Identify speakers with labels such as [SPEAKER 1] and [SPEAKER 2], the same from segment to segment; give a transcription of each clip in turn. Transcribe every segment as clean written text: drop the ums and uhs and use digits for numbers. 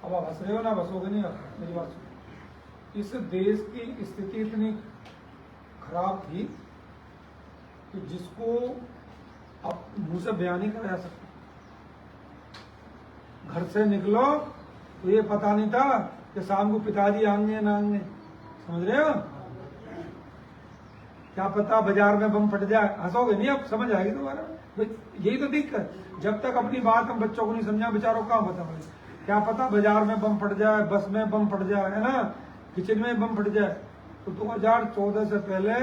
[SPEAKER 1] अब आप हंस रहे हो ना, बसोगे नहीं आप, मेरी बात सुनो। इस देश की स्थिति इतनी खराब थी कि जिसको अब मुंह से बयान नहीं करा जा सकता। घर से निकलो तो ये पता नहीं था कि शाम को पिताजी आएंगे ना आएंगे, समझ रहे हो? क्या पता बाजार में बम फट जाए। हंसोगे नहीं, अब समझ आएगी तुम्हारा। यही तो दिक्कत, जब तक अपनी बात हम बच्चों को नहीं समझा, बेचारों को कहाँ पता पड़े। क्या पता बाजार में बम फट जाए, बस में बम फट जाए, है ना, किचन में बम फट जाए। तो 2014 से पहले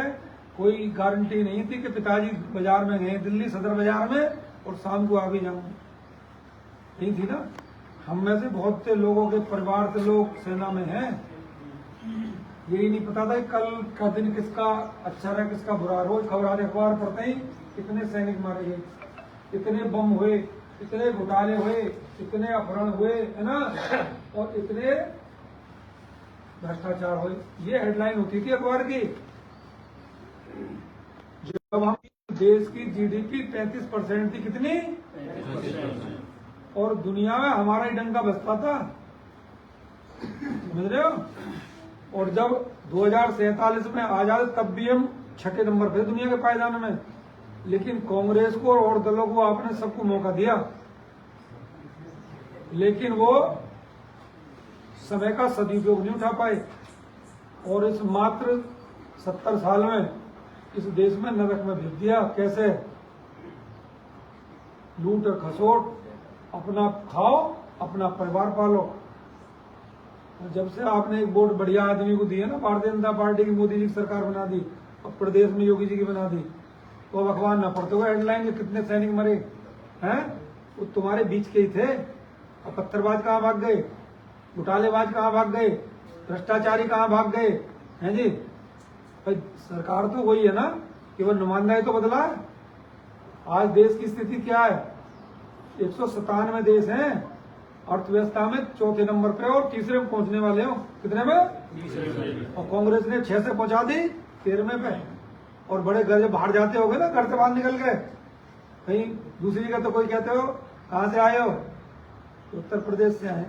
[SPEAKER 1] कोई गारंटी नहीं थी कि पिताजी बाजार में गए दिल्ली सदर बाजार में और शाम को आ भी जाऊंगे, नहीं थी ना। हम में से बहुत से लोगों के परिवार से लोग सेना में हैं, यही नहीं पता था कि कल का दिन किसका अच्छा रहा किसका बुरा। रोज खबर अखबार पढ़ते ही इतने सैनिक मारे गए, इतने बम हुए, इतने घोटाले हुए, इतने अपहरण हुए, है ना, और इतने भ्रष्टाचार हुए। ये हेडलाइन होती थी अखबार की। जब हम देश की जीडीपी 35% थी, कितनी, और दुनिया में हमारा ही डंका बसता था, समझ रहे हो? और जब 2047 में आजाद, तब भी हम 6ठे नंबर पे दुनिया के पायदान में। लेकिन कांग्रेस को और दलों को आपने सबको मौका दिया, लेकिन वो समय का सदुपयोग नहीं उठा पाए। और इस मात्र 70 साल में इस देश में नरक में भेज दिया। कैसे? लूट और खसोट, अपना खाओ अपना परिवार पालो। जब से आपने एक वोट बढ़िया आदमी को दी है ना, भारतीय जनता पार्टी की, मोदी जी की सरकार बना दी, और प्रदेश में योगी जी की बना दी, तो अब अखबार न पढ़ते हुए हेडलाइन में कितने सैनिक मरे हैं, वो तुम्हारे बीच के ही थे। अब पत्थरबाज कहाँ भाग गए, घोटालेबाज कहाँ भाग गए, भ्रष्टाचारी कहाँ भाग गए हैं जी? भाई सरकार तो वही है ना, केवल नुमाइंदा ही तो बदला है। आज देश की स्थिति क्या है? 197 देश हैं, अर्थव्यवस्था में 4थे नंबर पे और तीसरे में पहुंचने वाले हो। कितने में? और कांग्रेस ने 6 से पहुंचा दी 13वें पे। और बड़े घर बाहर जाते हो गए ना, घर से बाहर निकल गए कहीं दूसरी जगह, तो कोई कहते हो कहां से आए हो, उत्तर प्रदेश से आए।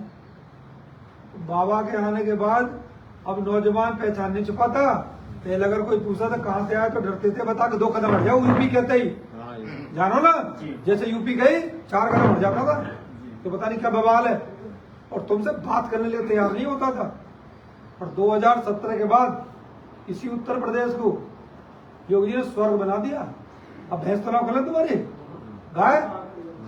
[SPEAKER 1] बाबा के आने के बाद अब नौजवान पहचान नहीं छुपा था। पहले अगर कोई पूछा था कहां से आए तो डरते थे, बता के 2 कदम हट जाओ, यूपी कहते ही, जानो ना, जैसे यूपी गई 4 कदम हट जाता था, तो पता नहीं क्या बवाल है, और तुमसे बात करने के लिए तैयार नहीं होता था। और 2017 के बाद इसी उत्तर प्रदेश को योगी जी ने स्वर्ग बना दिया। अब भैंस तो ना खुले तुम्हारी, गाय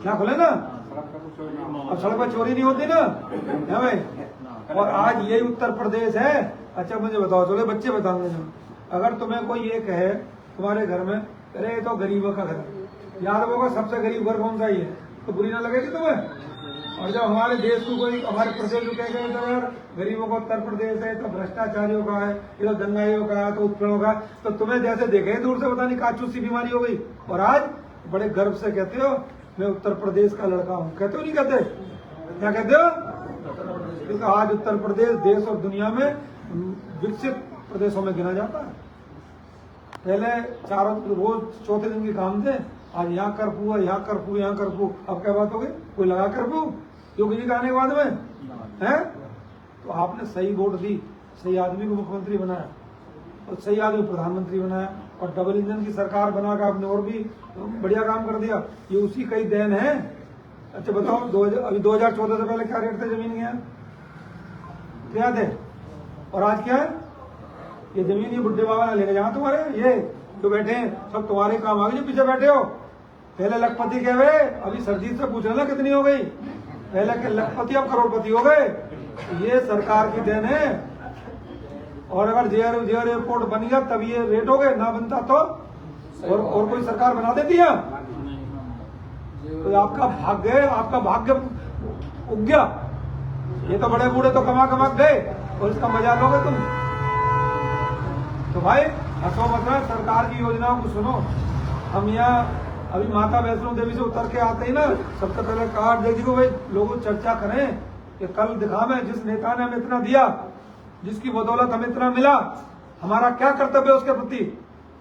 [SPEAKER 1] क्या खुले ना, अब सड़क पर चोरी नहीं होती ना, है भाई। और आज यही उत्तर प्रदेश है। अच्छा मुझे बताओ, चलो बच्चे बताओगे, अगर तुम्हें कोई ये कहे तुम्हारे घर में, अरे ये तो गरीबों का घर है, यादवों का सबसे गरीब घर कौन सा ही है, तो बुरी ना लगेगी तुम्हें? और जब हमारे देश को कोई, हमारे प्रदेश को कह गए तो यार गरीबों का उत्तर प्रदेश है, तो भ्रष्टाचारियों का है, ये तो दंगाइयों का है, तो उत्पीड़नों का, तो तुम्हें जैसे देखे दूर से पता नहीं काचू सी बीमारी हो गई। और आज बड़े गर्व से कहते हो मैं उत्तर प्रदेश का लड़का हूँ, कहते हो नहीं कहते? क्या कहते हो? क्योंकि आज उत्तर प्रदेश देश और दुनिया में विकसित प्रदेशों में गिना जाता है। पहले चारों रोज 4थे दिन के काम थे, आज यहाँ कर्फ्यू है, यहाँ कर्फ्यू, यहाँ कर्फ्यू। अब क्या बात हो गई, कोई लगा कर्फ्यू योगी जी के आने के बाद में है? तो आपने सही वोट दी, सही आदमी को मुख्यमंत्री बनाया और सही आदमी प्रधानमंत्री बनाया, और डबल इंजन की सरकार बनाकर आपने और भी बढ़िया काम कर दिया। ये उसी का ही देन है। अच्छा बताओ, अभी 2014 से पहले क्या रेट थे जमीन के? क्या थे? और आज क्या है? ये जमीन ये बुढ़े बाबा ने लेके जाना तुम्हारे, ये जो बैठे हैं सब तुम्हारे काम आ गए, जो पीछे बैठे हो। पहले लखपति कह गए, अभी सरजीत से पूछ लेना कितनी हो गई। पहले के लखपति अब करोड़पति हो गए। ये सरकार की देन है। और अगर जेआर एयरपोर्ट बन गया तब ये रेट हो गए, ना बनता तो और कोई सरकार बना देती है। तो आपका भाग्य है, आपका भाग्य उग गया। ये तो बड़े बूढ़े तो कमा कमा गए और इसका मजा लोगे तुम। तो भाई हंसो मत, सरकार की योजनाओं को सुनो। हम यहाँ अभी माता वैष्णो देवी से उतर के आते ही ना, सबसे पहले कहा जी को भाई लोगों चर्चा करें कि कल दिखावे जिस नेता ने हमें इतना दिया, जिसकी बदौलत हमें इतना मिला, हमारा क्या कर्तव्य है उसके प्रति।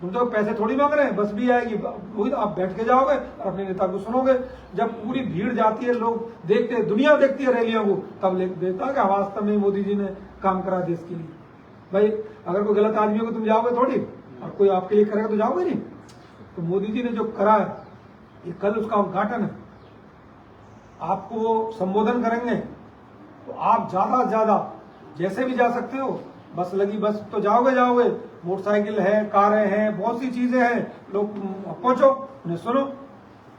[SPEAKER 1] तुम तो पैसे थोड़ी मांग रहे हैं, बस भी आएगी, वही तो आप बैठ के जाओगे और अपने नेता को सुनोगे। जब पूरी भीड़ जाती है, लोग देखते हैं, दुनिया देखती है रैलियों को, तब देखता है कि वास्तव में मोदी जी ने काम करा देश के लिए। भाई अगर कोई गलत आदमी को तुम जाओगे थोड़ी, और कोई आपके लिए करेगा तो जाओगे नहीं। तो मोदी जी ने जो करा है, ये कल उसका उद्घाटन है। आपको वो संबोधन करेंगे तो आप ज्यादा से ज्यादा जैसे भी जा सकते हो, बस लगी बस तो जाओगे, मोटरसाइकिल है, कारें हैं, बहुत सी चीजें हैं, लोग पहुंचो, उन्हें सुनो,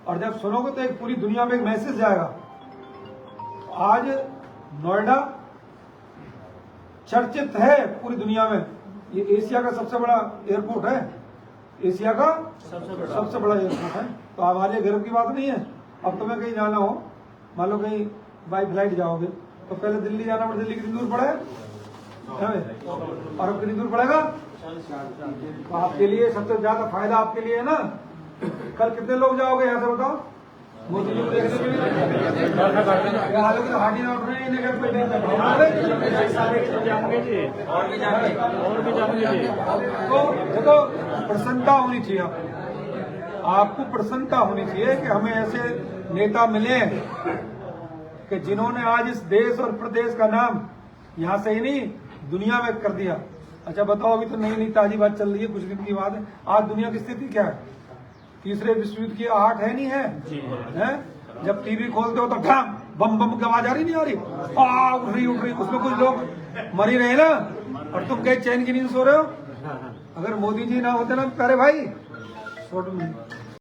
[SPEAKER 1] और जब सुनोगे तो एक पूरी दुनिया में एक मैसेज जाएगा। आज नोएडा चर्चित है पूरी दुनिया में, ये एशिया का सबसे बड़ा एयरपोर्ट है, एशिया का सबसे बड़ा एयरपोर्ट है। तो हमारे लिए गर्व की बात नहीं है। अब तुम्हें कहीं जाना हो, मान लो कहीं बाई फ्लाइट जाओगे, तो पहले दिल्ली जाना पड़े, दिल्ली कितनी दूर पड़ा है, और अब कितनी दूर पड़ेगा। तो आपके लिए सबसे ज्यादा फायदा आपके लिए है ना। कल कितने लोग जाओगे यहाँ से बताओ, मोदी जी को देखने के लिए। हालांकि तो हाटी ना उठ रहे हैं, तो देखो प्रसन्नता होनी चाहिए, आपको प्रसन्नता होनी चाहिए कि हमें ऐसे नेता मिले कि जिन्होंने आज इस देश और प्रदेश का नाम यहाँ से ही नहीं दुनिया में कर दिया। अच्छा बताओ, अभी तो नई ताजी बात चल रही है, कुछ दिन की बात है, आज दुनिया की स्थिति क्या है, तीसरे विश्व युद्ध की आहट है नहीं है? जब टीवी खोलते हो तो ढाम बम बम की आवाज आ रही नहीं आ रही, उठ रही, उसमें कुछ लोग मर ही रहे ना, और तुम कहीं चैन की नींद सो रहे हो। अगर मोदी जी ना होते ना प्यारे भाई,